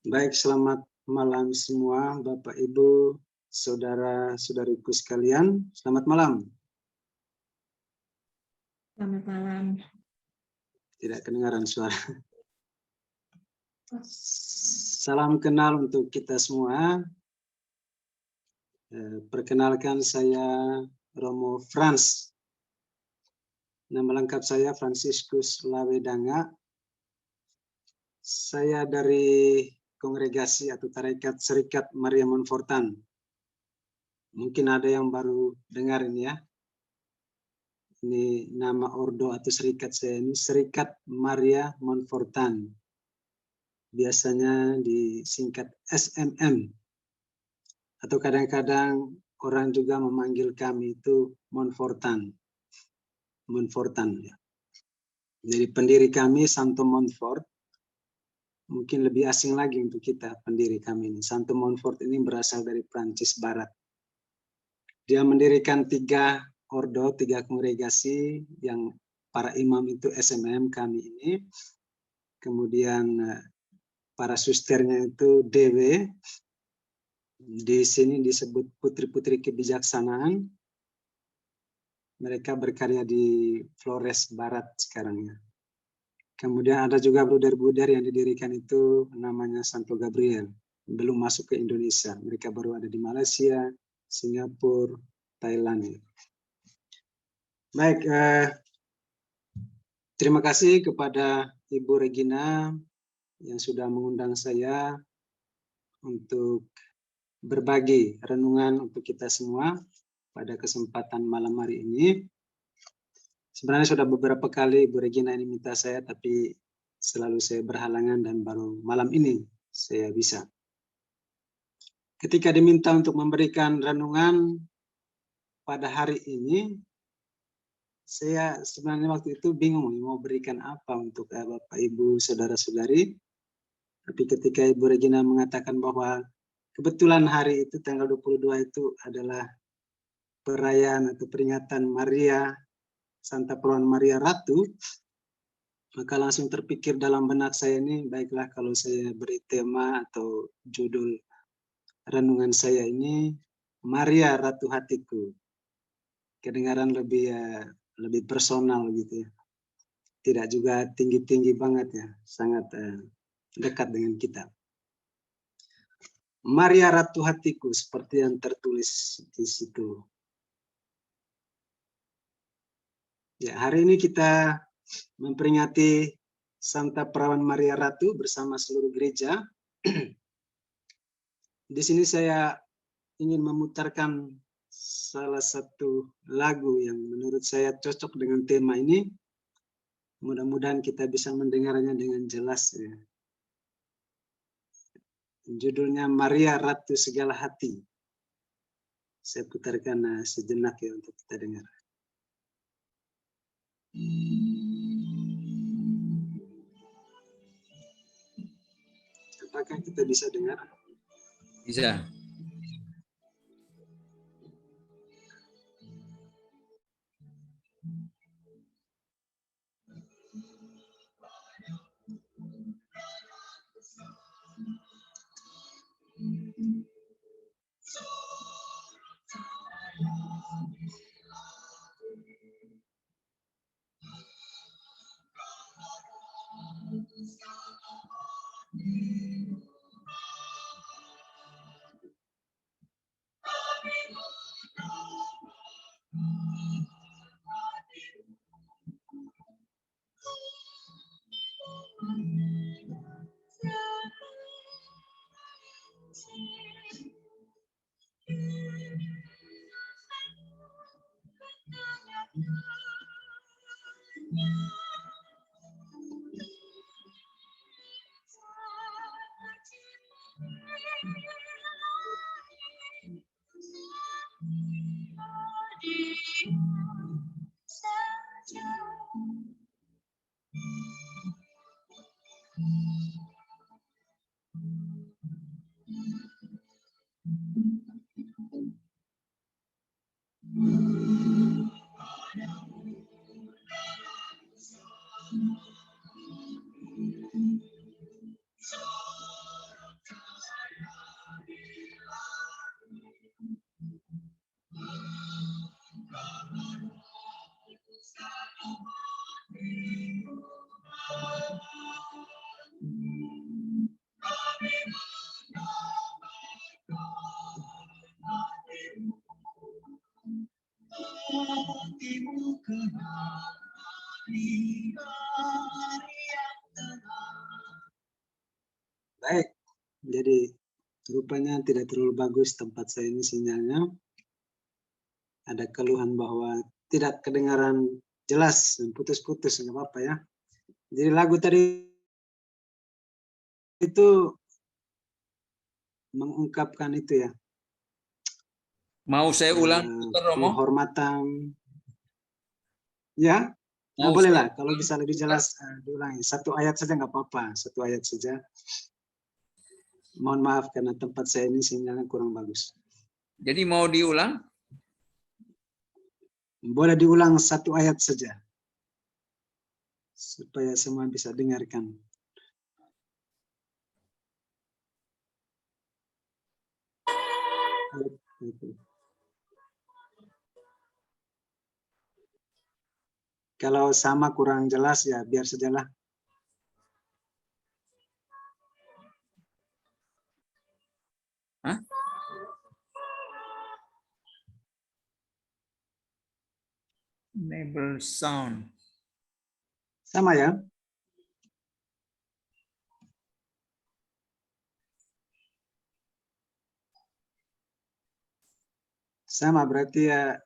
Baik, selamat malam semua Bapak Ibu, saudara-saudariku sekalian. Selamat malam. Selamat malam. Tidak kedengaran suara. Salam kenal untuk kita semua. Perkenalkan, saya Romo Frans. Nama lengkap saya Franciscus Lawedanga. Saya dari kongregasi atau tarekat Serikat Maria Montfortan. Mungkin ada yang baru dengar ini ya. Ini nama ordo atau serikat saya ini, Serikat Maria Montfortan. Biasanya disingkat SMM. Atau kadang-kadang orang juga memanggil kami itu Montfortan. Montfortan ya. Jadi pendiri kami Santo Montfort. Mungkin lebih asing lagi untuk kita pendiri kami ini. Santo Montfort ini berasal dari Prancis Barat. Dia mendirikan 3 ordo, 3 kongregasi yang para imam itu SMM kami ini. Kemudian para susternya itu DW. Di sini disebut putri-putri kebijaksanaan. Mereka berkarya di Flores Barat sekarang ya. Kemudian ada juga bruder-bruder yang didirikan itu namanya Santo Gabriel. Belum masuk ke Indonesia. Mereka baru ada di Malaysia, Singapura, Thailand. Baik, terima kasih kepada Ibu Regina yang sudah mengundang saya untuk berbagi renungan untuk kita semua pada kesempatan malam hari ini. Sebenarnya sudah beberapa kali Bu Regina ini minta saya, tapi selalu saya berhalangan dan baru malam ini saya bisa. Ketika diminta untuk memberikan renungan pada hari ini, saya sebenarnya waktu itu bingung mau berikan apa untuk Bapak Ibu saudara-saudari. Tapi ketika Ibu Regina mengatakan bahwa kebetulan hari itu tanggal 22 itu adalah perayaan atau peringatan Maria, Santa Perawan Maria Ratu, maka langsung terpikir dalam benak saya ini, baiklah kalau saya beri tema atau judul renungan saya ini, Maria Ratu Hatiku. Kedengaran lebih personal gitu ya. Tidak juga tinggi-tinggi banget ya, sangat dekat dengan kita. Maria Ratu Hatiku seperti yang tertulis di situ. Ya, hari ini kita memperingati Santa Perawan Maria Ratu bersama seluruh gereja. Di sini saya ingin memutarkan salah satu lagu yang menurut saya cocok dengan tema ini. Mudah-mudahan kita bisa mendengarnya dengan jelas ya. Judulnya Maria Ratu Segala Hati. Saya putarkan sejenak ya untuk kita dengar. Apakah kita bisa dengar? Bisa. Baik, jadi rupanya tidak terlalu bagus tempat saya ini sinyalnya. Ada keluhan bahwa tidak kedengaran jelas dan putus-putus, nggak apa-apa ya. Jadi lagu tadi itu mengungkapkan itu ya. Mau saya ulang, Romo? Penghormatan. Ya, nah, boleh lah. Kalau bisa lebih jelas diulangi. Satu ayat saja nggak apa-apa. Satu ayat saja. Mohon maaf karena tempat saya ini sinyalnya kurang bagus. Jadi mau diulang? Boleh diulang satu ayat saja. Supaya semua bisa dengarkan. Kalau sama kurang jelas ya biar sajalah. Hah? Enable sound. Sama ya? Sama berarti ya.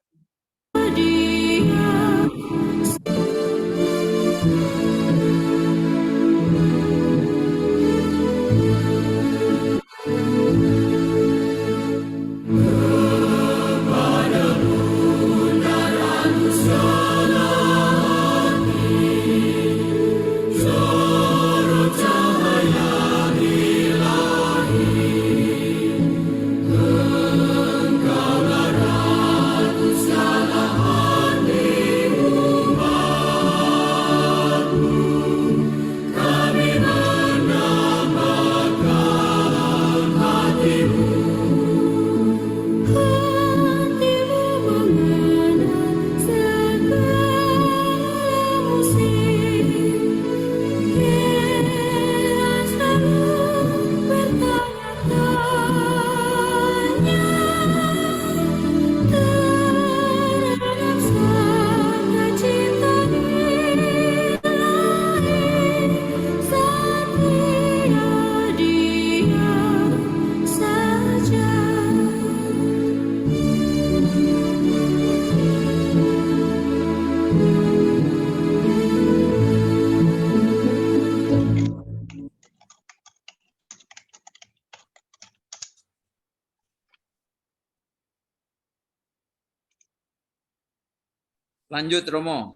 Lanjut, Romo.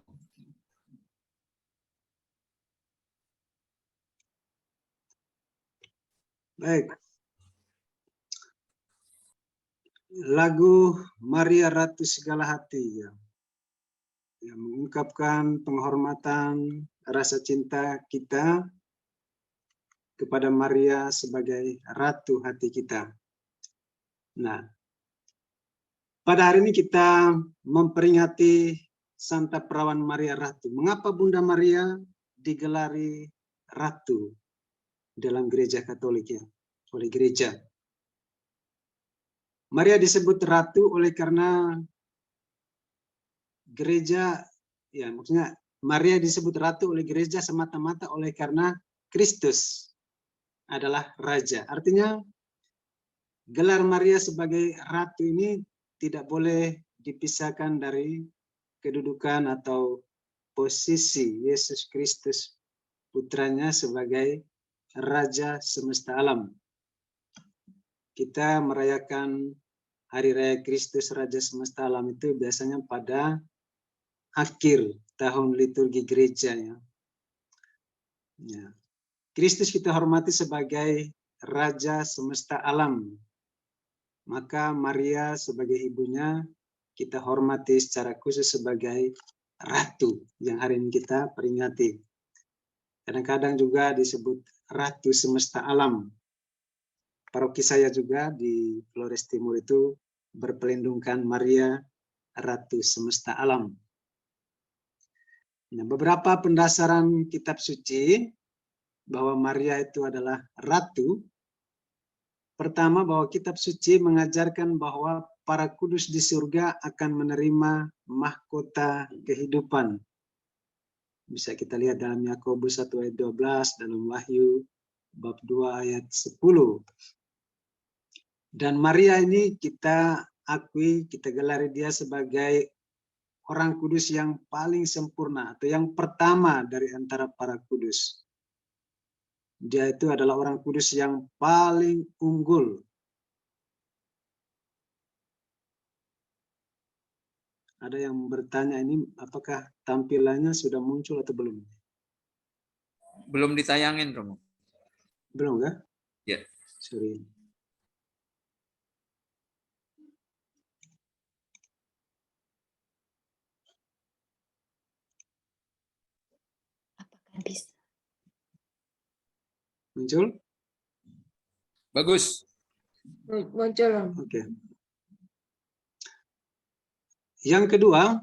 Baik. Lagu Maria Ratu Segala Hati ya. Yang mengungkapkan penghormatan rasa cinta kita kepada Maria sebagai Ratu hati kita. Nah, pada hari ini kita memperingati Santa Perawan Maria Ratu. Mengapa Bunda Maria digelari Ratu dalam gereja Katolik ya, oleh gereja? Maria disebut Ratu oleh karena gereja, ya maksudnya Maria disebut Ratu oleh gereja semata-mata oleh karena Kristus adalah Raja. Artinya gelar Maria sebagai Ratu ini tidak boleh dipisahkan dari kedudukan atau posisi Yesus Kristus putranya sebagai Raja semesta alam. Kita merayakan Hari Raya Kristus Raja semesta alam itu biasanya pada akhir tahun liturgi gereja ya. Kristus kita hormati sebagai Raja semesta alam. Maka Maria sebagai ibunya kita hormati secara khusus sebagai Ratu yang hari ini kita peringati. Kadang-kadang juga disebut Ratu semesta alam. Paroki saya juga di Flores Timur itu berpelindungkan Maria Ratu semesta alam. Nah, beberapa pendasaran kitab suci bahwa Maria itu adalah Ratu Pertama, bahwa kitab suci mengajarkan bahwa para kudus di surga akan menerima mahkota kehidupan. Bisa kita lihat dalam Yakobus 1 ayat 12, dalam Wahyu bab 2 ayat 10. Dan Maria ini kita akui, kita gelari dia sebagai orang kudus yang paling sempurna atau yang pertama dari antara para kudus. Dia itu adalah orang kudus yang paling unggul. Ada yang bertanya ini apakah tampilannya sudah muncul atau belum? Belum ditayangin, Romo. Belum kan? Ya. Sorry. Apakah bisa? Muncul? Bagus. Muncul. Oke. Yang kedua,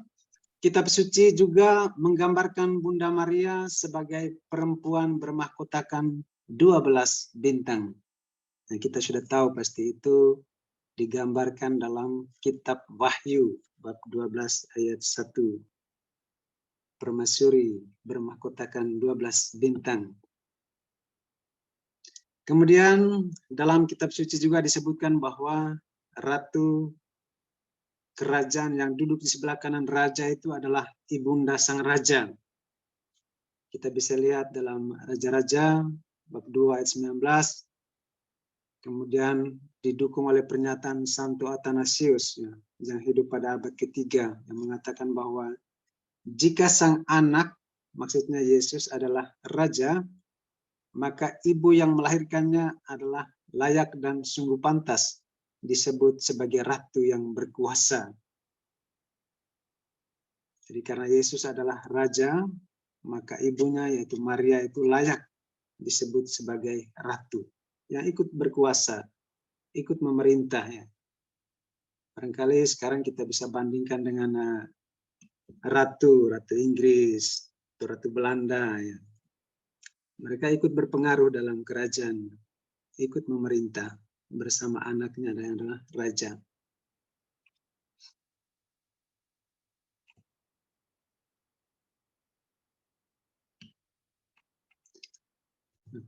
kitab suci juga menggambarkan Bunda Maria sebagai perempuan bermahkotakan 12 bintang. Nah, kita sudah tahu pasti itu digambarkan dalam kitab Wahyu bab 12 ayat 1. Permaisuri bermahkotakan 12 bintang. Kemudian dalam kitab suci juga disebutkan bahwa ratu kerajaan yang duduk di sebelah kanan raja itu adalah ibunda sang raja. Kita bisa lihat dalam Raja-Raja bab 2 ayat 19. Kemudian didukung oleh pernyataan Santo Athanasius yang hidup pada abad ketiga yang mengatakan bahwa jika sang anak, maksudnya Yesus adalah raja, maka ibu yang melahirkannya adalah layak dan sungguh pantas disebut sebagai ratu yang berkuasa. Jadi karena Yesus adalah raja, maka ibunya yaitu Maria itu layak disebut sebagai ratu yang ikut berkuasa, ikut memerintah ya. Barangkali sekarang kita bisa bandingkan dengan ratu Inggris, ratu Belanda ya. Mereka ikut berpengaruh dalam kerajaan, ikut memerintah bersama anaknya yang adalah raja.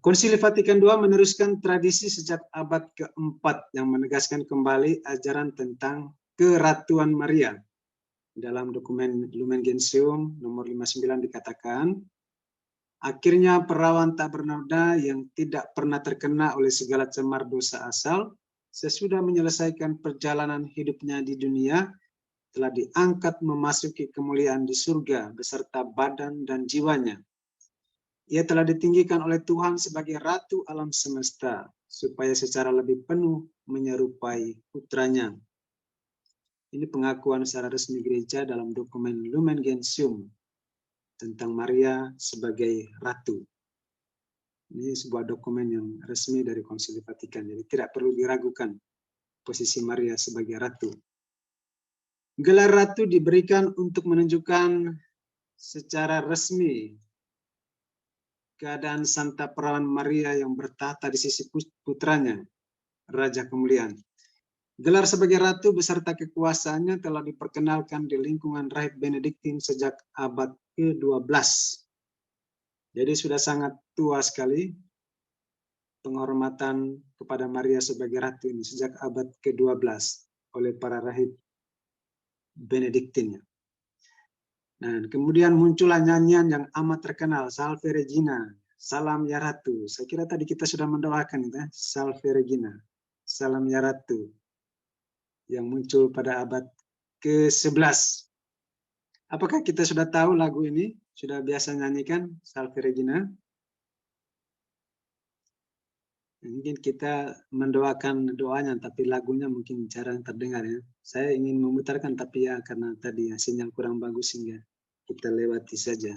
Konsili Vatikan II meneruskan tradisi sejak abad keempat yang menegaskan kembali ajaran tentang keratuan Maria. Dalam dokumen Lumen Gentium nomor 59 dikatakan, akhirnya perawan tak bernoda yang tidak pernah terkena oleh segala cemar dosa asal, sesudah menyelesaikan perjalanan hidupnya di dunia, telah diangkat memasuki kemuliaan di surga beserta badan dan jiwanya. Ia telah ditinggikan oleh Tuhan sebagai Ratu alam semesta, supaya secara lebih penuh menyerupai putranya. Ini pengakuan secara resmi gereja dalam dokumen Lumen Gentium tentang Maria sebagai Ratu. Ini sebuah dokumen yang resmi dari Konsili Vatikan, jadi tidak perlu diragukan posisi Maria sebagai Ratu. Gelar Ratu diberikan untuk menunjukkan secara resmi keadaan Santa Perawan Maria yang bertahta di sisi putranya, Raja Kemuliaan. Gelar sebagai Ratu beserta kekuasaannya telah diperkenalkan di lingkungan Rahib Benediktin sejak abad ke-12. Jadi sudah sangat tua sekali penghormatan kepada Maria sebagai Ratu ini sejak abad ke-12 oleh para Rahib Benediktin. Nah, kemudian muncullah nyanyian yang amat terkenal, Salve Regina, Salam ya Ratu. Saya kira tadi kita sudah mendoakan itu, Salve Regina, Salam ya Ratu, yang muncul pada abad ke-11. Apakah kita sudah tahu lagu ini? Sudah biasa nyanyikan Salve Regina? Mungkin kita mendoakan doanya, tapi lagunya mungkin jarang terdengar ya. Saya ingin memutarkan, tapi ya karena tadi ya sinyal kurang bagus sehingga kita lewati saja.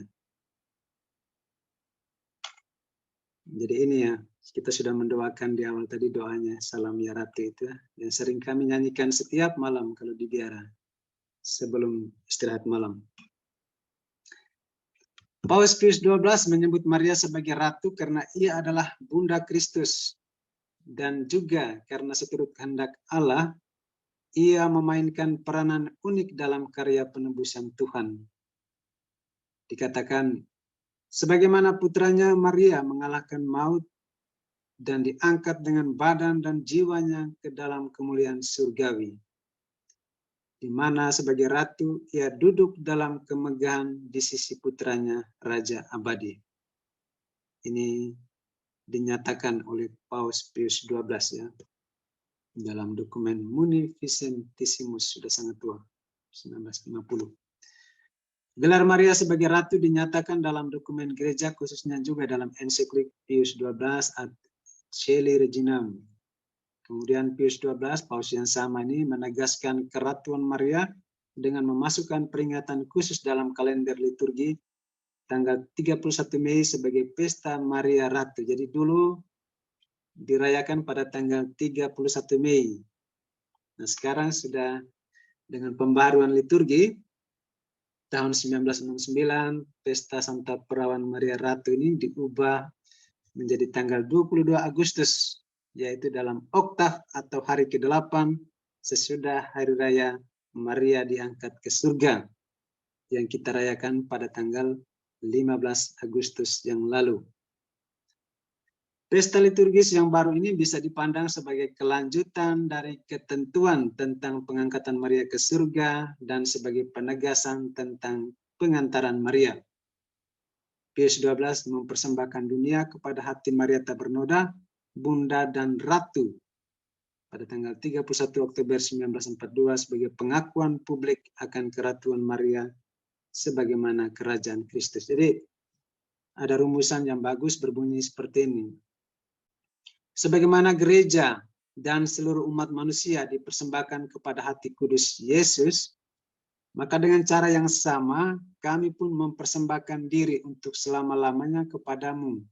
Jadi ini ya, kita sudah mendoakan di awal tadi doanya Salam ya Ratu itu ya, yang sering kami nyanyikan setiap malam kalau di biara sebelum istirahat malam. Paus Pius XII menyebut Maria sebagai Ratu karena ia adalah Bunda Kristus. dan juga karena seturut kehendak Allah, ia memainkan peranan unik dalam karya penebusan Tuhan. Dikatakan, sebagaimana putranya Maria mengalahkan maut dan diangkat dengan badan dan jiwanya ke dalam kemuliaan surgawi, di mana sebagai ratu ia duduk dalam kemegahan di sisi putranya Raja Abadi. Ini dinyatakan oleh Paus Pius XII ya, dalam dokumen Munificentissimus, sudah sangat tua, 1950. Gelar Maria sebagai ratu dinyatakan dalam dokumen gereja, khususnya juga dalam ensiklik Pius XII Ad Caeli Reginam. Kemudian Pius XII, Paus yang sama ini, menegaskan keratuan Maria dengan memasukkan peringatan khusus dalam kalender liturgi tanggal 31 Mei sebagai Pesta Maria Ratu. Jadi dulu dirayakan pada tanggal 31 Mei. Nah, sekarang sudah dengan pembaruan liturgi tahun 1969, Pesta Santa Perawan Maria Ratu ini diubah menjadi tanggal 22 Agustus, yaitu dalam oktav atau hari ke-8 sesudah Hari Raya Maria diangkat ke surga yang kita rayakan pada tanggal 15 Agustus yang lalu. Pesta liturgis yang baru ini bisa dipandang sebagai kelanjutan dari ketentuan tentang pengangkatan Maria ke surga dan sebagai penegasan tentang pengantaran Maria. Pius XII mempersembahkan dunia kepada hati Maria tak bernoda, Bunda dan Ratu pada tanggal 31 Oktober 1942 sebagai pengakuan publik akan keratuan Maria sebagaimana kerajaan Kristus. Jadi ada rumusan yang bagus berbunyi seperti ini. Sebagaimana gereja dan seluruh umat manusia dipersembahkan kepada hati kudus Yesus, maka dengan cara yang sama kami pun mempersembahkan diri untuk selama-lamanya kepadamu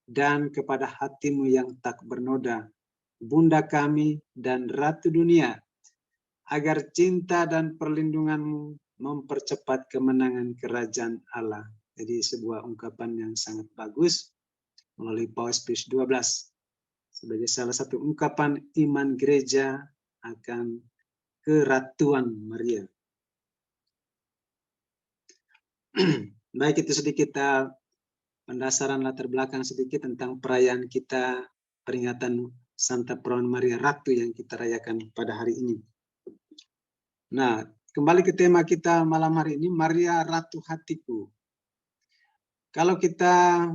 dan kepada hatimu yang tak bernoda, Bunda kami dan Ratu dunia, agar cinta dan perlindunganmu mempercepat kemenangan kerajaan Allah. Jadi sebuah ungkapan yang sangat bagus melalui Paus Pius XII sebagai salah satu ungkapan iman gereja akan keratuan Maria. Baik, itu sedikit pendasaran latar belakang sedikit tentang perayaan kita, peringatan Santa Perawan Maria Ratu yang kita rayakan pada hari ini. Nah, kembali ke tema kita malam hari ini, Maria Ratu Hatiku. Kalau kita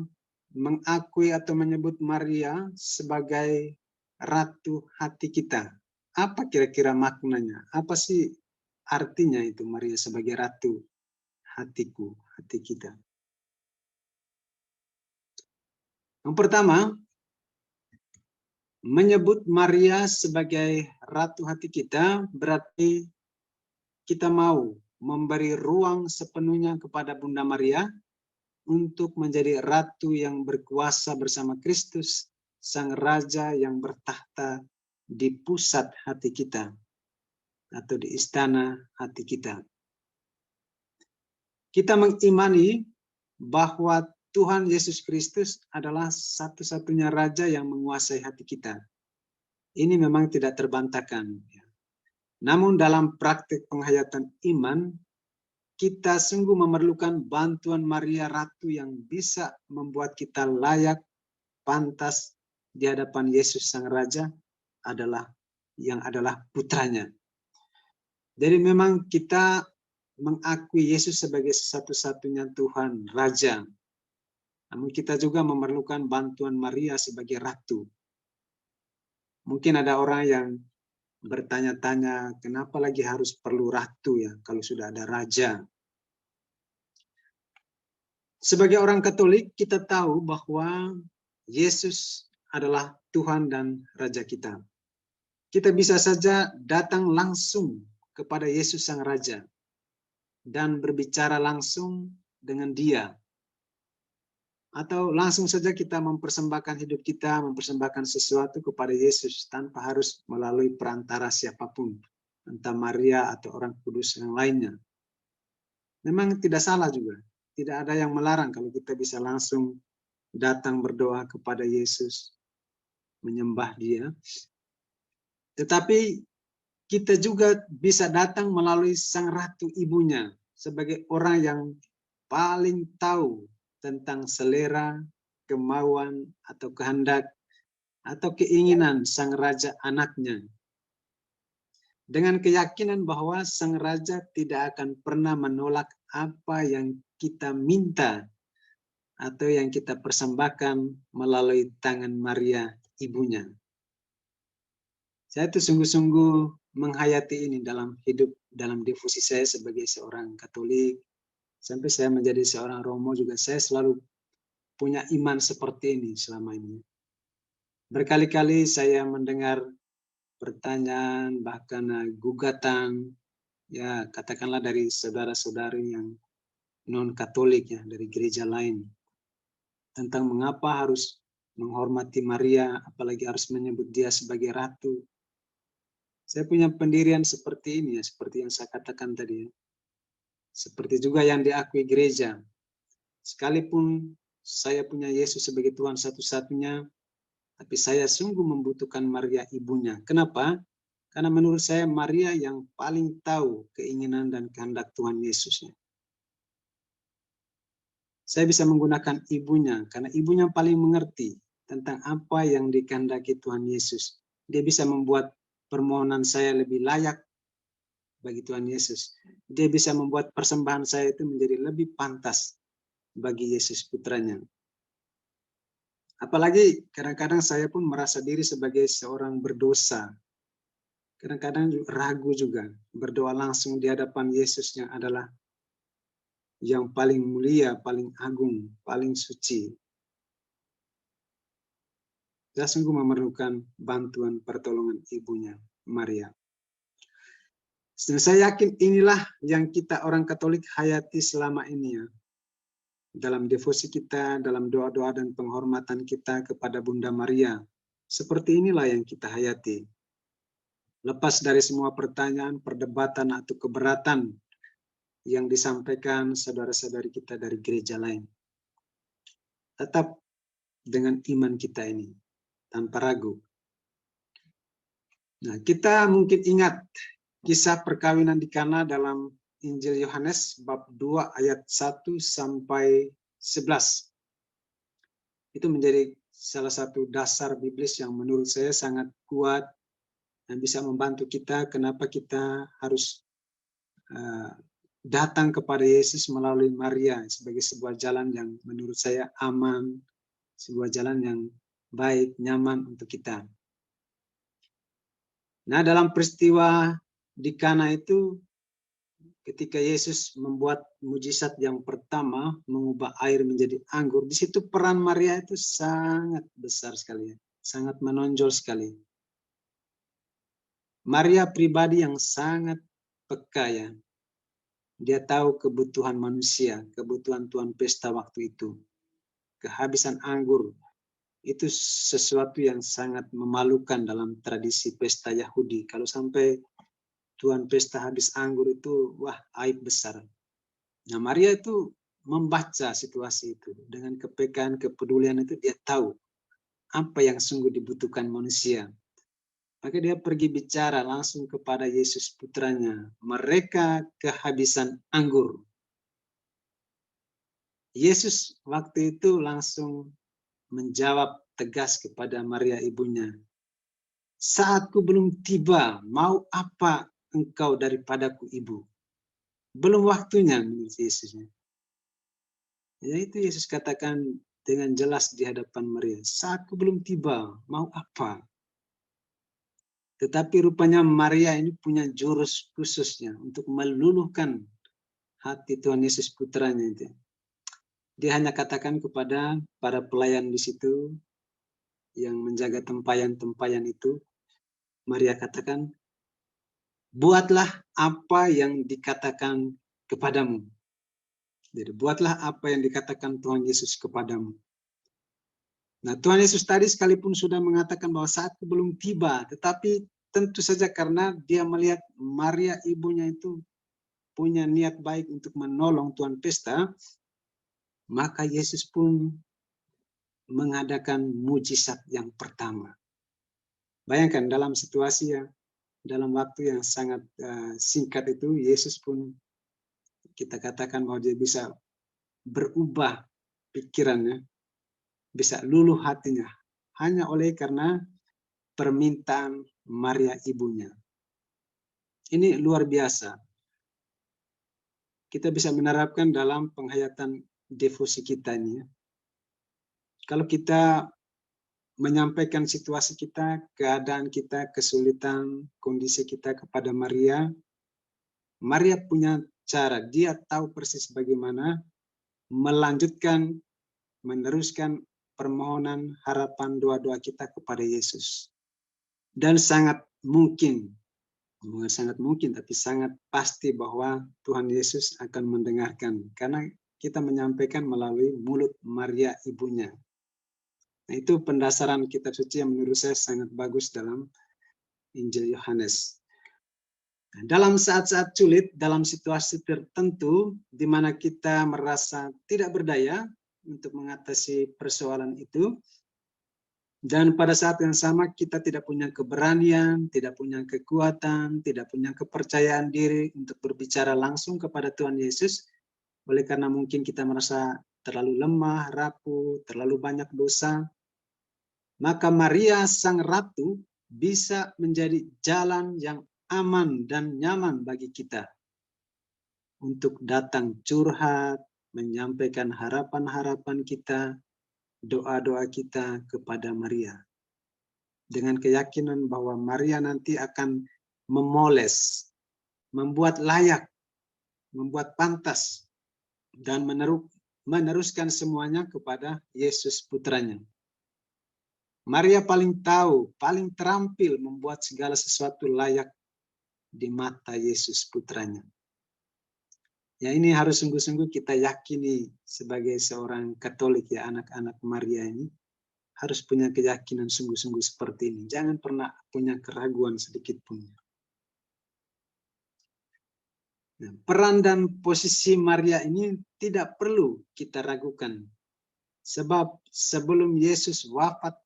mengakui atau menyebut Maria sebagai Ratu hati kita, apa kira-kira maknanya? Apa sih artinya itu Maria sebagai Ratu hatiku, hati kita? Yang pertama, menyebut Maria sebagai Ratu hati kita berarti kita mau memberi ruang sepenuhnya kepada Bunda Maria untuk menjadi ratu yang berkuasa bersama Kristus, Sang Raja yang bertahta di pusat hati kita atau di istana hati kita. Kita mengimani bahwa Tuhan Yesus Kristus adalah satu-satunya Raja yang menguasai hati kita. Ini memang tidak terbantahkan. Namun dalam praktik penghayatan iman, kita sungguh memerlukan bantuan Maria Ratu yang bisa membuat kita layak, pantas di hadapan Yesus Sang Raja yang adalah putranya. Jadi memang kita mengakui Yesus sebagai satu-satunya Tuhan, Raja. Namun kita juga memerlukan bantuan Maria sebagai Ratu. Mungkin ada orang yang bertanya-tanya, kenapa lagi harus perlu ratu ya kalau sudah ada raja? Sebagai orang Katolik, kita tahu bahwa Yesus adalah Tuhan dan Raja kita. Kita bisa saja datang langsung kepada Yesus Sang Raja dan berbicara langsung dengan Dia. Atau langsung saja kita mempersembahkan hidup kita, mempersembahkan sesuatu kepada Yesus tanpa harus melalui perantara siapapun, entah Maria atau orang kudus yang lainnya. Memang tidak salah juga. Tidak ada yang melarang kalau kita bisa langsung datang berdoa kepada Yesus. menyembah Dia. Tetapi kita juga bisa datang melalui sang ratu ibunya sebagai orang yang paling tahu tentang selera, kemauan, atau kehendak, atau keinginan sang raja anaknya. Dengan keyakinan bahwa sang raja tidak akan pernah menolak apa yang kita minta atau yang kita persembahkan melalui tangan Maria ibunya. Saya tuh sungguh-sungguh menghayati ini dalam hidup, dalam devosi saya sebagai seorang Katolik. Sampai saya menjadi seorang Romo juga, saya selalu punya iman seperti ini selama ini. Berkali-kali saya mendengar pertanyaan, bahkan gugatan, ya katakanlah dari saudara-saudari yang non-Katolik ya, dari gereja lain, tentang mengapa harus menghormati Maria, apalagi harus menyebut dia sebagai ratu. Saya punya pendirian seperti ini ya, seperti yang saya katakan tadi ya. Seperti juga yang diakui gereja. Sekalipun saya punya Yesus sebagai Tuhan satu-satunya, tapi saya sungguh membutuhkan Maria ibunya. Kenapa? Karena menurut saya Maria yang paling tahu keinginan dan kehendak Tuhan Yesus. Saya bisa menggunakan ibunya, karena ibunya paling mengerti tentang apa yang dikehendaki Tuhan Yesus. Dia bisa membuat permohonan saya lebih layak bagi Tuhan Yesus. Dia bisa membuat persembahan saya itu menjadi lebih pantas bagi Yesus putranya. Apalagi kadang-kadang saya pun merasa diri sebagai seorang berdosa. Kadang-kadang ragu juga berdoa langsung di hadapan Yesus yang adalah yang paling mulia, paling agung, paling suci. Saya sungguh memerlukan bantuan pertolongan ibunya, Maria. Dan saya yakin inilah yang kita orang Katolik hayati selama ini ya. Dalam devosi kita, dalam doa-doa dan penghormatan kita kepada Bunda Maria. Seperti inilah yang kita hayati. Lepas dari semua pertanyaan, perdebatan, atau keberatan yang disampaikan saudara-saudari kita dari gereja lain. Tetap dengan iman kita ini, tanpa ragu. Nah, kita mungkin ingat kisah perkawinan di Kana dalam Injil Yohanes bab 2 ayat 1 sampai 11. Itu menjadi salah satu dasar biblis yang menurut saya sangat kuat dan bisa membantu kita kenapa kita harus datang kepada Yesus melalui Maria sebagai sebuah jalan yang menurut saya aman, sebuah jalan yang baik, nyaman untuk kita. Nah, dalam peristiwa di Kana itu, ketika Yesus membuat mujizat yang pertama, mengubah air menjadi anggur, di situ peran Maria itu sangat besar sekali, sangat menonjol sekali. Maria pribadi yang sangat peka ya. Dia tahu kebutuhan manusia, kebutuhan tuan pesta waktu itu. Kehabisan anggur itu sesuatu yang sangat memalukan dalam tradisi pesta Yahudi. Kalau sampai tuan pesta habis anggur itu, wah, aib besar. Nah, Maria itu membaca situasi itu dengan kepekaan, kepedulian itu, dia tahu apa yang sungguh dibutuhkan manusia. Maka dia pergi bicara langsung kepada Yesus putranya. Mereka kehabisan anggur. Yesus waktu itu langsung menjawab tegas kepada Maria ibunya. Saatku belum tiba, mau apa engkau daripadaku ibu? Belum waktunya menurut Yesus. Ya itu Yesus katakan dengan jelas di hadapan Maria. Saatku belum tiba, mau apa? Tetapi rupanya Maria ini punya jurus khususnya untuk meluluhkan hati Tuhan Yesus putranya itu. Dia hanya katakan kepada para pelayan di situ yang menjaga tempayan-tempayan itu, Maria katakan, buatlah apa yang dikatakan kepadamu. Jadi buatlah apa yang dikatakan Tuhan Yesus kepadamu. Nah, Tuhan Yesus tadi sekalipun sudah mengatakan bahwa saatku belum tiba, tetapi tentu saja karena dia melihat Maria ibunya itu punya niat baik untuk menolong tuan pesta, maka Yesus pun mengadakan mujizat yang pertama. Bayangkan dalam situasi dalam waktu yang sangat singkat itu, Yesus pun kita katakan bahwa dia bisa berubah pikirannya, bisa luluh hatinya, hanya oleh karena permintaan Maria ibunya. Ini luar biasa. Kita bisa menerapkan dalam penghayatan devosi kita ini. Kalau kita menyampaikan situasi kita, keadaan kita, kesulitan, kondisi kita kepada Maria, Maria punya cara, dia tahu persis bagaimana melanjutkan, meneruskan permohonan, harapan, doa-doa kita kepada Yesus. Dan sangat mungkin, bukan sangat mungkin, tapi sangat pasti bahwa Tuhan Yesus akan mendengarkan. Karena kita menyampaikan melalui mulut Maria ibunya. Nah, itu pendasaran kitab suci yang menurut saya sangat bagus dalam Injil Yohanes. Dalam saat-saat sulit, dalam situasi tertentu, di mana kita merasa tidak berdaya untuk mengatasi persoalan itu, dan pada saat yang sama kita tidak punya keberanian, tidak punya kekuatan, tidak punya kepercayaan diri untuk berbicara langsung kepada Tuhan Yesus, oleh karena mungkin kita merasa terlalu lemah, rapuh, terlalu banyak dosa, maka Maria Sang Ratu bisa menjadi jalan yang aman dan nyaman bagi kita untuk datang curhat, menyampaikan harapan-harapan kita, doa-doa kita kepada Maria. Dengan keyakinan bahwa Maria nanti akan memoles, membuat layak, membuat pantas, dan meneruskan semuanya kepada Yesus putranya. Maria paling tahu, paling terampil membuat segala sesuatu layak di mata Yesus putranya. Ya, ini harus sungguh-sungguh kita yakini sebagai seorang Katolik, ya, anak-anak Maria ini harus punya keyakinan sungguh-sungguh seperti ini. Jangan pernah punya keraguan sedikit pun. Nah, peran dan posisi Maria ini tidak perlu kita ragukan. Sebab sebelum Yesus wafat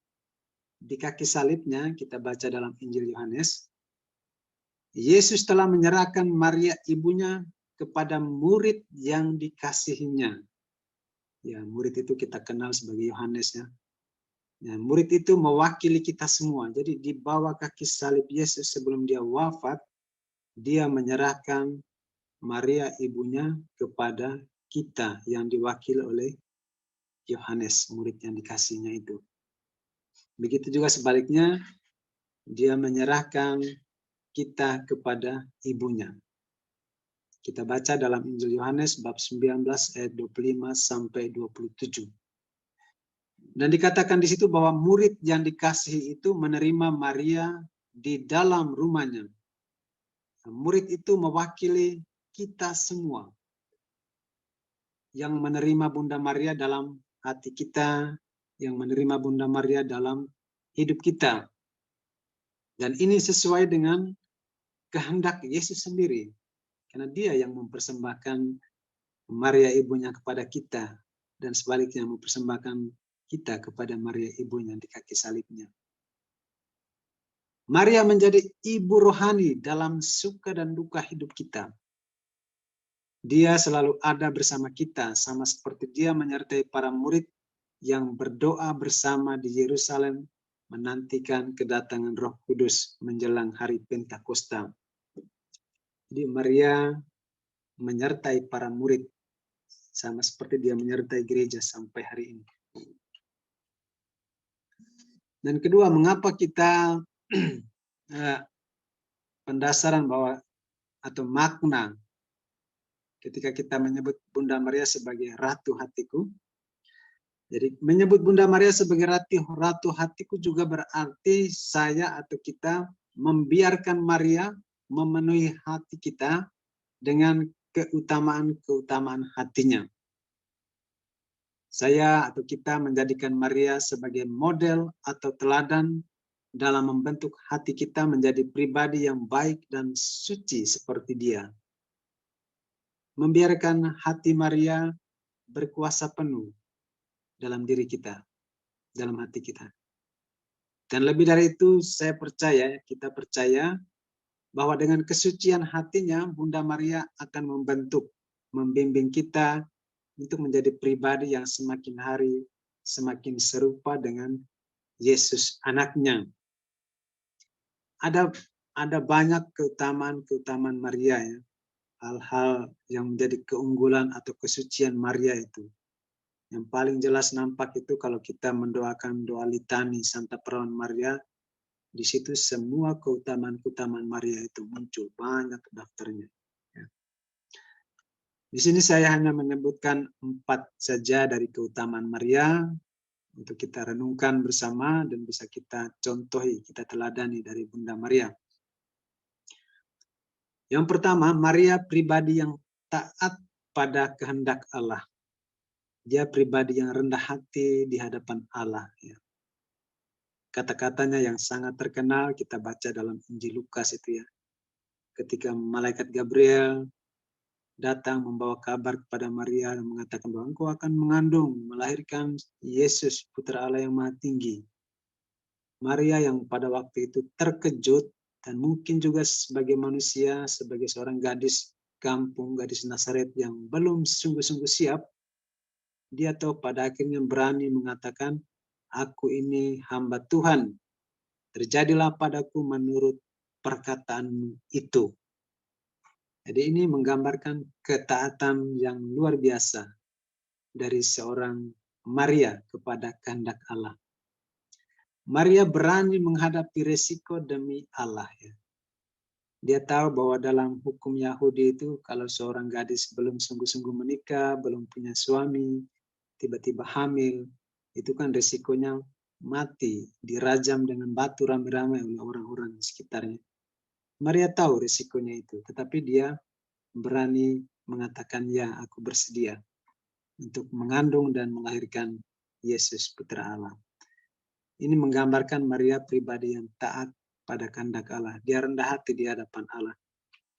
di kaki salibnya, kita baca dalam Injil Yohanes, Yesus telah menyerahkan Maria ibunya kepada murid yang dikasihinya. Ya, murid itu kita kenal sebagai Yohanes, ya. Ya, murid itu mewakili kita semua. Jadi di bawah kaki salib Yesus sebelum dia wafat, dia menyerahkan Maria ibunya kepada kita yang diwakili oleh Yohanes, murid yang dikasihnya itu. Begitu juga sebaliknya, dia menyerahkan kita kepada ibunya. Kita baca dalam Injil Yohanes bab 19 ayat 25 sampai 27. Dan dikatakan di situ bahwa murid yang dikasihi itu menerima Maria di dalam rumahnya. Murid itu mewakili kita semua yang menerima Bunda Maria dalam hati kita, yang menerima Bunda Maria dalam hidup kita. Dan ini sesuai dengan kehendak Yesus sendiri. Karena dia yang mempersembahkan Maria ibunya kepada kita, dan sebaliknya mempersembahkan kita kepada Maria ibunya di kaki salibnya. Maria menjadi ibu rohani dalam suka dan duka hidup kita. Dia selalu ada bersama kita, sama seperti dia menyertai para murid yang berdoa bersama di Yerusalem menantikan kedatangan Roh Kudus menjelang hari Pentakosta. Jadi Maria menyertai para murid sama seperti dia menyertai gereja sampai hari ini. Dan kedua, mengapa kita pendasaran bahwa atau makna ketika kita menyebut Bunda Maria sebagai Ratu Hatiku. Jadi menyebut Bunda Maria sebagai Ratu Hatiku juga berarti saya atau kita membiarkan Maria memenuhi hati kita dengan keutamaan-keutamaan hatinya. Saya atau kita menjadikan Maria sebagai model atau teladan dalam membentuk hati kita menjadi pribadi yang baik dan suci seperti dia. Membiarkan hati Maria berkuasa penuh dalam diri kita, dalam hati kita. Dan lebih dari itu, kita percaya bahwa dengan kesucian hatinya, Bunda Maria akan membimbing kita untuk menjadi pribadi yang semakin hari semakin serupa dengan Yesus anaknya. Ada banyak keutamaan Maria ya. Hal-hal yang menjadi keunggulan atau kesucian Maria itu. Yang paling jelas nampak itu kalau kita mendoakan doa litani Santa Perawan Maria, di situ semua keutamaan Maria itu muncul, banyak daftarnya. Ya. Di sini saya hanya menyebutkan 4 saja dari keutamaan Maria untuk kita renungkan bersama dan bisa kita contohi, kita teladani dari Bunda Maria. Yang pertama, Maria pribadi yang taat pada kehendak Allah. Dia pribadi yang rendah hati di hadapan Allah. Ya. Kata-katanya yang sangat terkenal kita baca dalam Injil Lukas itu ya. Ketika malaikat Gabriel datang membawa kabar kepada Maria dan mengatakan bahwa engkau akan mengandung, melahirkan Yesus, Putra Allah yang Maha Tinggi. Maria yang pada waktu itu terkejut dan mungkin juga sebagai manusia, sebagai seorang gadis kampung, gadis Nazaret yang belum sungguh-sungguh siap, dia tahu pada akhirnya berani mengatakan, aku ini hamba Tuhan, terjadilah padaku menurut perkataanmu itu. Jadi ini menggambarkan ketaatan yang luar biasa dari seorang Maria kepada kehendak Allah. Maria berani menghadapi resiko demi Allah. Ya. Dia tahu bahwa dalam hukum Yahudi itu kalau seorang gadis belum sungguh-sungguh menikah, belum punya suami, tiba-tiba hamil, itu kan resikonya mati, dirajam dengan batu ramai-ramai oleh orang-orang di sekitarnya. Maria tahu resikonya itu, tetapi dia berani mengatakan, ya aku bersedia untuk mengandung dan melahirkan Yesus Putra Allah. Ini menggambarkan Maria pribadi yang taat pada kehendak Allah. Dia rendah hati di hadapan Allah.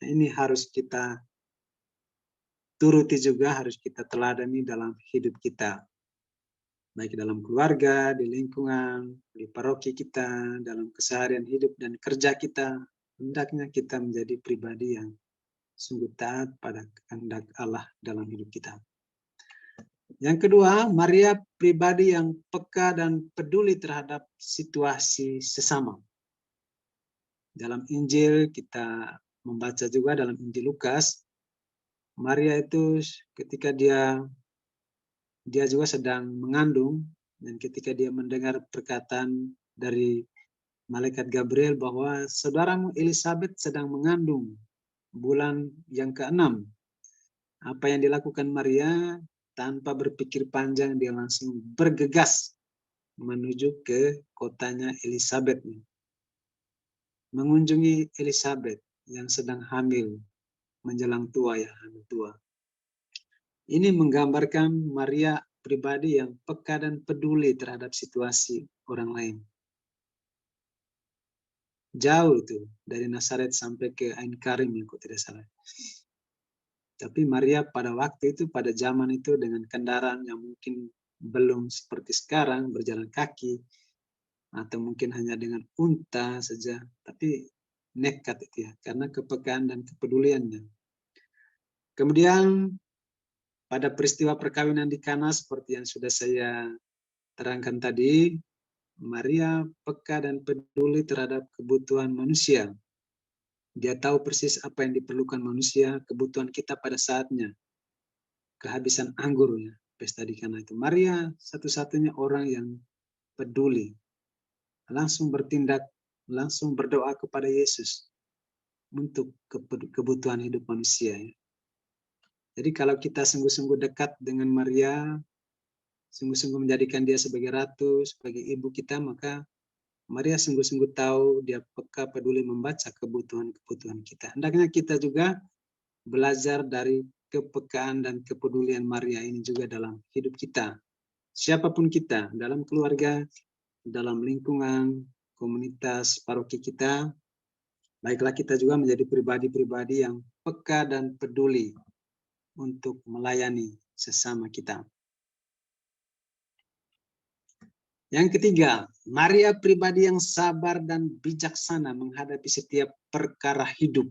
Nah, ini harus kita turuti juga, harus kita teladani dalam hidup kita. Baik dalam keluarga, di lingkungan, di paroki kita, dalam keseharian hidup dan kerja kita. Hendaknya kita menjadi pribadi yang sungguh taat pada kehendak Allah dalam hidup kita. Yang kedua, Maria pribadi yang peka dan peduli terhadap situasi sesama. Dalam Injil kita membaca juga dalam Injil Lukas, Maria itu ketika dia juga sedang mengandung, dan ketika dia mendengar perkataan dari malaikat Gabriel bahwa saudaramu Elizabeth sedang mengandung bulan yang ke-6. Apa yang dilakukan Maria? Tanpa berpikir panjang, dia langsung bergegas menuju ke kotanya Elizabeth. Mengunjungi Elizabeth yang sedang hamil, menjelang tua ya, hamil tua. Ini menggambarkan Maria pribadi yang peka dan peduli terhadap situasi orang lain. Jauh itu, dari Nazaret sampai ke Ain Karim, kalau tidak salah. Tapi Maria pada waktu itu, pada zaman itu dengan kendaraan yang mungkin belum seperti sekarang, berjalan kaki, atau mungkin hanya dengan unta saja, tapi nekat itu ya, karena kepekaan dan kepeduliannya. Kemudian pada peristiwa perkawinan di Kana seperti yang sudah saya terangkan tadi, Maria peka dan peduli terhadap kebutuhan manusia. Dia tahu persis apa yang diperlukan manusia, kebutuhan kita pada saatnya. Kehabisan anggur ya, pesta di Kana itu. Maria satu-satunya orang yang peduli. Langsung bertindak, langsung berdoa kepada Yesus untuk kebutuhan hidup manusia. Ya. Jadi kalau kita sungguh-sungguh dekat dengan Maria, sungguh-sungguh menjadikan dia sebagai ratu, sebagai ibu kita, maka Maria sungguh-sungguh tahu, dia peka, peduli membaca kebutuhan-kebutuhan kita. Hendaknya kita juga belajar dari kepekaan dan kepedulian Maria ini juga dalam hidup kita. Siapapun kita, dalam keluarga, dalam lingkungan, komunitas, paroki kita, baiklah kita juga menjadi pribadi-pribadi yang peka dan peduli untuk melayani sesama kita. Yang ketiga, Maria pribadi yang sabar dan bijaksana menghadapi setiap perkara hidup.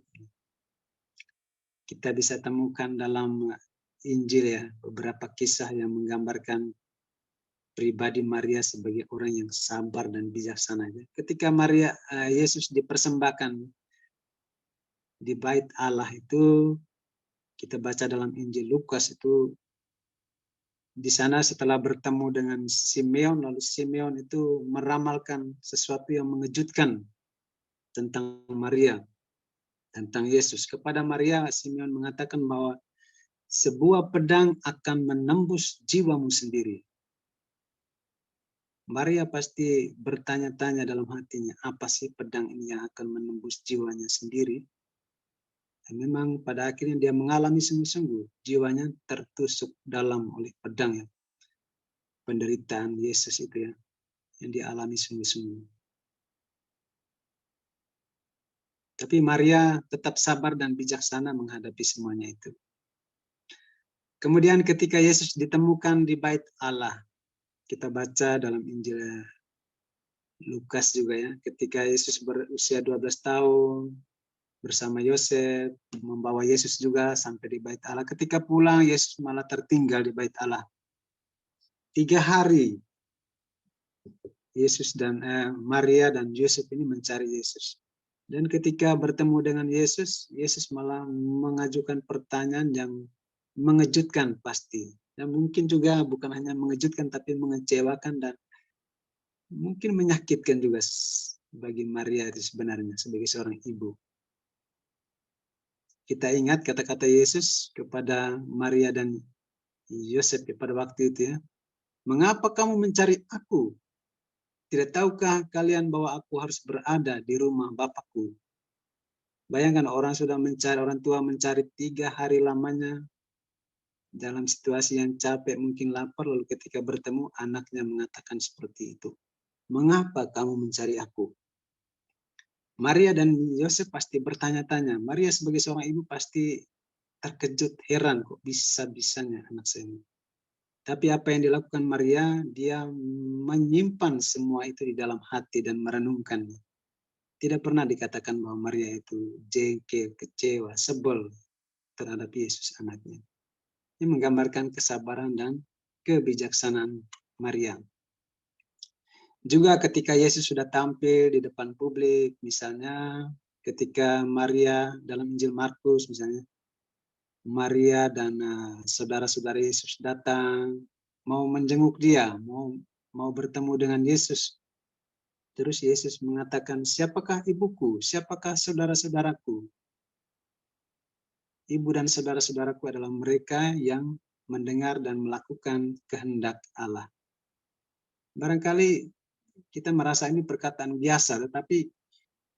Kita bisa temukan dalam Injil ya, beberapa kisah yang menggambarkan pribadi Maria sebagai orang yang sabar dan bijaksana. Ketika Yesus dipersembahkan di bait Allah itu, kita baca dalam Injil Lukas itu, di sana setelah bertemu dengan Simeon, lalu Simeon itu meramalkan sesuatu yang mengejutkan tentang Maria, tentang Yesus. Kepada Maria, Simeon mengatakan bahwa sebuah pedang akan menembus jiwamu sendiri. Maria pasti bertanya-tanya dalam hatinya, apa sih pedang ini yang akan menembus jiwanya sendiri? Dan memang pada akhirnya dia mengalami sungguh-sungguh, jiwanya tertusuk dalam oleh pedang ya. Penderitaan Yesus itu ya, yang dialami sungguh-sungguh. Tapi Maria tetap sabar dan bijaksana menghadapi semuanya itu. Kemudian ketika Yesus ditemukan di bait Allah, kita baca dalam Injil Lukas juga ya, ketika Yesus berusia 12 tahun, bersama Yosef, membawa Yesus juga sampai di bait Allah. Ketika pulang, Yesus malah tertinggal di bait Allah. 3 hari, Yesus dan Maria dan Yosef ini mencari Yesus. Dan ketika bertemu dengan Yesus, Yesus malah mengajukan pertanyaan yang mengejutkan pasti. Dan mungkin juga bukan hanya mengejutkan, tapi mengecewakan dan mungkin menyakitkan juga bagi Maria itu sebenarnya sebagai seorang ibu. Kita ingat kata-kata Yesus kepada Maria dan Yosef pada waktu itu ya. Mengapa kamu mencari aku? Tidak tahukah kalian bahwa aku harus berada di rumah Bapakku? Bayangkan orang tua mencari 3 hari lamanya dalam situasi yang capek, mungkin lapar, lalu ketika bertemu anaknya mengatakan seperti itu. Mengapa kamu mencari aku? Maria dan Yosef pasti bertanya-tanya. Maria sebagai seorang ibu pasti terkejut, heran kok bisa-bisanya anak saya ini. Tapi apa yang dilakukan Maria, dia menyimpan semua itu di dalam hati dan merenungkannya. Tidak pernah dikatakan bahwa Maria itu jengkel, kecewa, sebel terhadap Yesus anaknya. Ini menggambarkan kesabaran dan kebijaksanaan Maria. Juga ketika Yesus sudah tampil di depan publik, misalnya ketika Maria dalam Injil Markus misalnya, Maria dan saudara-saudara Yesus datang, mau menjenguk dia, mau bertemu dengan Yesus. Terus Yesus mengatakan, siapakah ibuku, siapakah saudara-saudaraku? Ibu dan saudara-saudaraku adalah mereka yang mendengar dan melakukan kehendak Allah. Barangkali kita merasa ini perkataan biasa, tetapi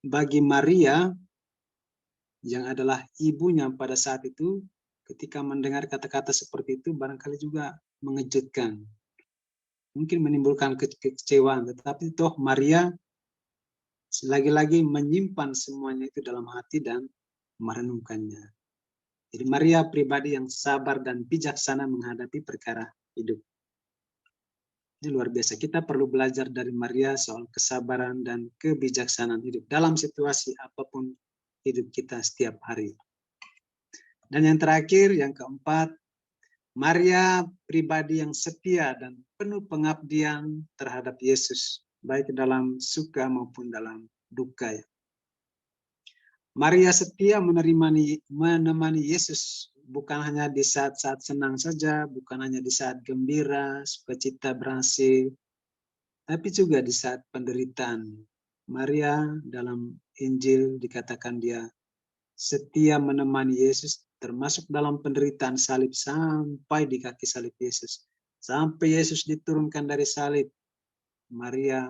bagi Maria yang adalah ibunya pada saat itu, ketika mendengar kata-kata seperti itu, barangkali juga mengejutkan. Mungkin menimbulkan kekecewaan, tetapi toh Maria lagi-lagi menyimpan semuanya itu dalam hati dan merenungkannya. Jadi Maria pribadi yang sabar dan bijaksana menghadapi perkara hidup. Ini luar biasa. Kita perlu belajar dari Maria soal kesabaran dan kebijaksanaan hidup dalam situasi apapun hidup kita setiap hari. Dan yang terakhir, yang keempat, Maria pribadi yang setia dan penuh pengabdian terhadap Yesus, baik dalam suka maupun dalam duka. Maria setia menemani Yesus, bukan hanya di saat-saat senang saja, bukan hanya di saat gembira, sukacita berhasil, tapi juga di saat penderitaan. Maria dalam Injil dikatakan dia setia menemani Yesus, termasuk dalam penderitaan salib sampai di kaki salib Yesus. Sampai Yesus diturunkan dari salib, Maria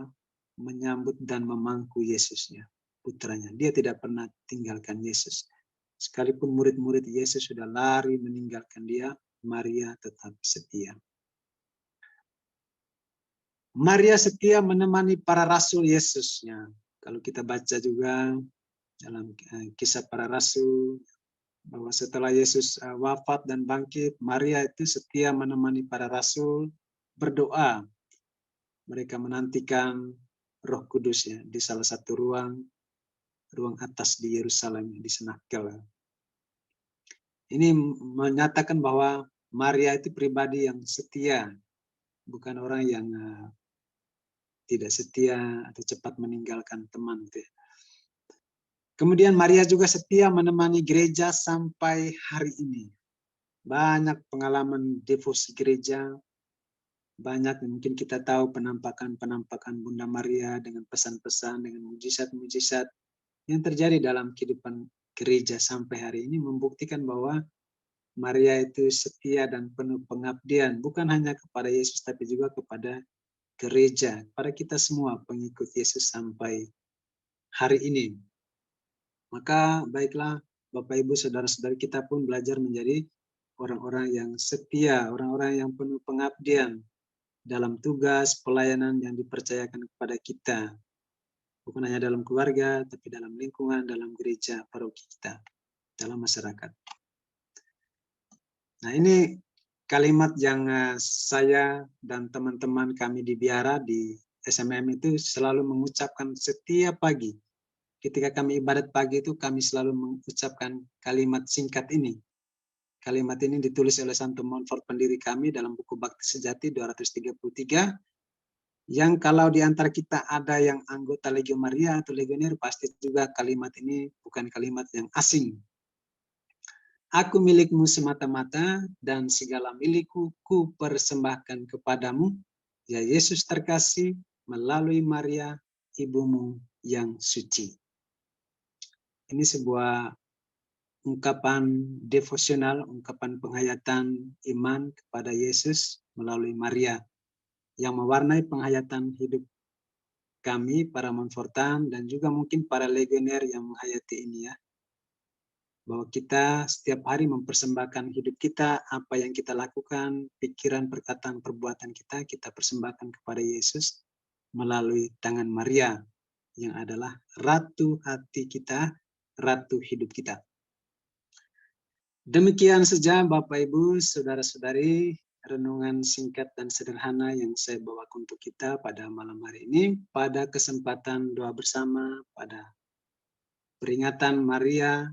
menyambut dan memangku Yesusnya, putranya. Dia tidak pernah tinggalkan Yesus. Sekalipun murid-murid Yesus sudah lari meninggalkan dia, Maria tetap setia. Maria setia menemani para rasul Yesusnya. Kalau kita baca juga dalam kisah para rasul, bahwa setelah Yesus wafat dan bangkit, Maria itu setia menemani para rasul berdoa. mereka menantikan Roh Kudus ya di salah satu ruang atas di Yerusalem di Senakel. Ini menyatakan bahwa Maria itu pribadi yang setia, bukan orang yang tidak setia atau cepat meninggalkan teman. Kemudian Maria juga setia menemani gereja sampai hari ini. Banyak pengalaman devosi gereja, banyak mungkin kita tahu penampakan Bunda Maria dengan pesan-pesan, dengan mujizat-mujizat yang terjadi dalam kehidupan gereja sampai hari ini membuktikan bahwa Maria itu setia dan penuh pengabdian, bukan hanya kepada Yesus tapi juga kepada gereja, kepada kita semua pengikut Yesus sampai hari ini. Maka baiklah Bapak Ibu Saudara-saudari, kita pun belajar menjadi orang-orang yang setia, orang-orang yang penuh pengabdian dalam tugas pelayanan yang dipercayakan kepada kita. Bukan hanya dalam keluarga, tapi dalam lingkungan, dalam gereja, paroki kita, dalam masyarakat. Nah, ini kalimat yang saya dan teman-teman kami di Biara, di SMM itu selalu mengucapkan setiap pagi. Ketika kami ibadat pagi itu, kami selalu mengucapkan kalimat singkat ini. Kalimat ini ditulis oleh Santo Montfort pendiri kami dalam buku Bakti Sejati 233, yang kalau di antara kita ada yang anggota Legio Maria atau legioner, pasti juga kalimat ini bukan kalimat yang asing. Aku milikmu semata-mata dan segala milikku ku persembahkan kepadamu, ya Yesus terkasih, melalui Maria, ibumu yang suci. Ini sebuah ungkapan devosional, ungkapan penghayatan iman kepada Yesus melalui Maria, yang mewarnai penghayatan hidup kami, para Montfortan, dan juga mungkin para legioner yang menghayati ini ya. Bahwa kita setiap hari mempersembahkan hidup kita, apa yang kita lakukan, pikiran, perkataan, perbuatan kita, kita persembahkan kepada Yesus melalui tangan Maria, yang adalah Ratu hati kita, Ratu hidup kita. Demikian saja Bapak Ibu, Saudara-saudari, renungan singkat dan sederhana yang saya bawa untuk kita pada malam hari ini, pada kesempatan doa bersama, pada peringatan Maria,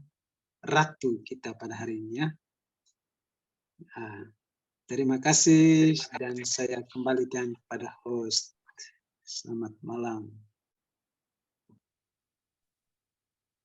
Ratu kita pada hari ini ya. Terima kasih dan saya kembalikan kepada host. Selamat malam.